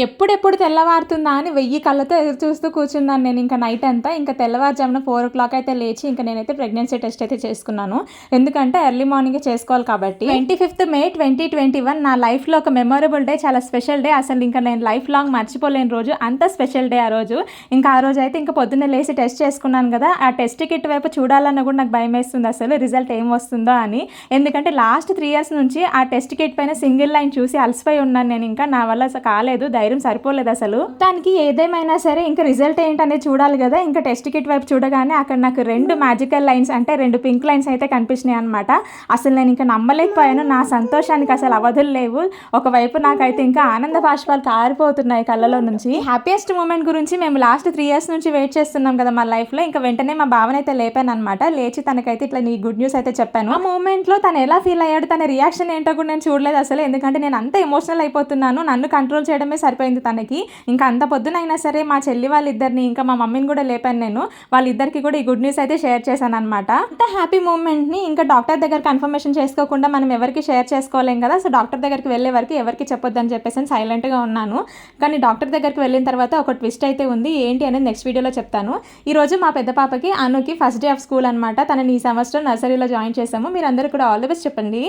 ఎప్పుడెప్పుడు తెల్లవారుతుందా అని 1000 కళ్ళతో ఎదురు చూస్తూ కూర్చున్నాను నేను ఇంకా నైట్ అంతా. ఇంకా తెల్లవారుజామున 4:00 అయితే లేచి ఇంకా నేనైతే ప్రెగ్నెన్సీ టెస్ట్ అయితే చేసుకున్నాను. ఎందుకంటే ఎర్లీ మార్నింగే చేసుకోవాలి కాబట్టి. 25th May 2021 నా లైఫ్లో ఒక మెమొరబుల్ డే, చాలా స్పెషల్ డే. అసలు ఇంకా నేను లైఫ్ లాంగ్ మర్చిపోలేని రోజు, అంత స్పెషల్ డే ఆ రోజు. ఇంకా ఆ రోజు అయితే ఇంకా పొద్దున్నే లేచి టెస్ట్ చేసుకున్నాను కదా, ఆ టెస్ట్ కిట్ వైపు చూడాలన్నా కూడా నాకు భయం వేస్తుంది అసలు రిజల్ట్ ఏం వస్తుందో అని. ఎందుకంటే లాస్ట్ 3 years నుంచి ఆ టెస్ట్ కిట్ పైన సింగిల్ లైన్ చూసి అలసిపోయి ఉన్నాను నేను. ఇంకా నా వల్ల అసలు కాలేదు, ధైర్యం సరిపోలేదు అసలు. దానికి ఏదేమైనా సరే ఇంకా రిజల్ట్ ఏంటనేది చూడాలి కదా. ఇంకా టెస్ట్ కిట్ వైపు చూడగానే అక్కడ నాకు 2 మ్యాజికల్ లైన్స్, అంటే 2 పింక్ లైన్స్ అయితే కనిపించినాయి అనమాట. అసలు నేను ఇంకా నమ్మలేకపోయాను. నా సంతోషానికి అసలు అవధులు లేవు. ఒకవైపు నాకైతే ఇంకా ఆనంద బాష్పాలు కారిపోతున్నాయి కళ్ళలో నుంచి. హ్యాపీయెస్ట్ మూమెంట్ గురించి మేము లాస్ట్ 3 years నుంచి వెయిట్ చేస్తున్నాం కదా మా లైఫ్లో. ఇంకా వెంటనే మా బావని అయితే లేపాను అనమాట. లేచి తనకైతే ఇట్లా నీ గుడ్ న్యూస్ అయితే చెప్పాను. ఆ మూమెంట్లో తను ఎలా ఫీల్ అయ్యాడు, తన రియాక్షన్ ఏంటో కూడా నేను చూడలేదు అసలు. ఎందుకంటే నేను అంత ఎమోషనల్ అయిపోతున్నాను, నన్ను కంట్రోల్ చేయడమే సరిపోయింది తనకి. ఇంకా అంత పొద్దునైనా సరే మా చెల్లి వాళ్ళిద్దరిని ఇంకా మా మమ్మీని కూడా లేపాను నేను. వాళ్ళిద్దరికి కూడా ఈ గుడ్ న్యూస్ అయితే షేర్ చేశాను అనమాట. అంత హ్యాపీ మూమెంట్ని ఇంకా డాక్టర్ దగ్గర కన్ఫర్మేషన్ చేసుకోకుండా మనం ఎవరికి షేర్ చేసుకోలేం కదా. సో డాక్టర్ దగ్గరికి వెళ్ళే వరకు ఎవరికి చెప్పొద్దని చెప్పేసి సైలెంట్గా ఉన్నాను. కానీ డాక్టర్ దగ్గరికి వెళ్ళిన తర్వాత ఒక ట్విస్ట్ అయితే ఉంది. ఏంటి అనేది నెక్స్ట్ వీడియోలో చెప్తాను. ఈరోజు మా పెద్ద పాపకి అనుకి ఫస్ట్ డే ఆఫ్ స్కూల్ అనమాట. తనని ఈ సంవత్సరం నర్సరీలో జాయిన్ చేసాము. మీరు అందరూ కూడా ఆల్ ది బెస్ట్ చెప్పండి.